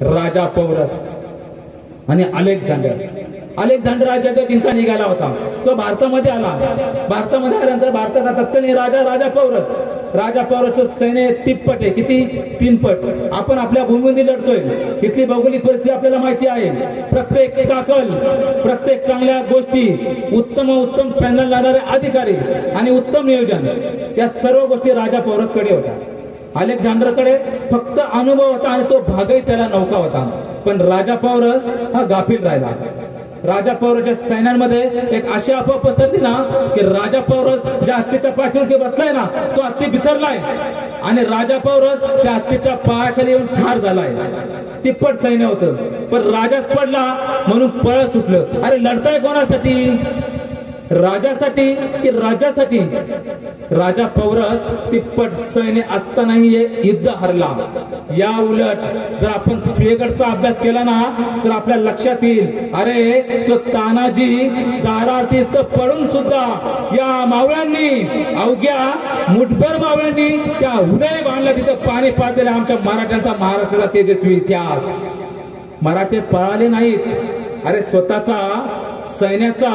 राजा पौरस आणि अलेक्झांडर हा जग जिंका निघाला होता. तो भारतामध्ये आला. भारतामध्ये आल्यानंतर भारताचा तत्कालीन राजा पौरसचं सैन्य तिप्पट आहे. किती? 3 पट. आपण आपल्या भूमीमध्ये लढतोय. इथली भौगोलिक परिस्थिती आपल्याला माहिती आहे. प्रत्येक चाकल, प्रत्येक चांगल्या गोष्टी, उत्तम सैन्याला लागणारे अधिकारी आणि उत्तम नियोजन, या सर्व गोष्टी राजा पौरसकडे होत्या. अलेक्झांडरकडे फक्त अनुभव होता आणि तो भागही त्याला नौका होता. पण राजा पौरस हा गाफील राहिला. राजा पौरसच्या सैन्यांमध्ये एक अशी अफवा पसरली ना की राजा पौरस ज्या हत्तीच्या पाठीवरती बसलाय ना, तो हत्ती बिथरलाय आणि राजा पौरस त्या हत्तीच्या पायाखाली येऊन ठार झालाय. तिप्पट सैन्य होतं. पण राजाच पडला म्हणून पळ सुटलं. अरे लढताय कोणासाठी? राजासाठी की राज्यासाठी? राजा पौरस तिप्पट सैन्य असतानाही हे युद्ध हरला. या उलट जर आपण सिंहगडचा अभ्यास केला ना तर आपल्या लक्षात येईल, अरे तो तानाजी दारार्थी पळून सुद्धा या मावळ्यांनी, अवघ्या मुठभर मावळ्यांनी त्या उदय बांधला, तिथं पाणी पाजलेला आमच्या मराठ्यांचा, महाराष्ट्राचा तेजस्वी इतिहास. मराठे पळाले नाहीत. अरे स्वतःचा सैन्याचा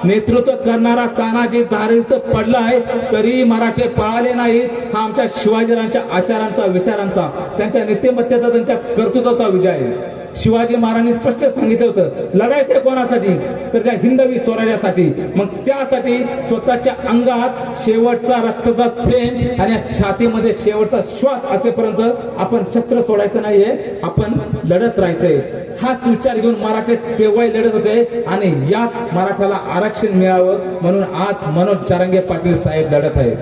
नेतृत्व करणारा तानाजी दारार्थी पडलाय तरी मराठे पळाले नाहीत. हा आमच्या शिवाजीरावांच्या आचारांचा, विचारांचा, त्यांच्या नीतिमत्तेचा, त्यांच्या कर्तृत्वाचा विजय आहे. शिवाजी महाराजांनी स्पष्ट सांगितलं होतं, लढायचं कोणासाठी? तर त्या हिंदवी स्वराज्यासाठी. मग त्यासाठी स्वतःच्या अंगात शेवटचा रक्ताचा थेंब आणि छातीमध्ये शेवटचा श्वास असेपर्यंत आपण शस्त्र सोडायचं नाहीये, आपण लढत राहायचंय. हाच विचार घेऊन मराठे तेव्हाही लढत होते आणि याच मराठाला आरक्षण मिळावं म्हणून आज मनोज जरांगे पाटील साहेब लढत आहेत.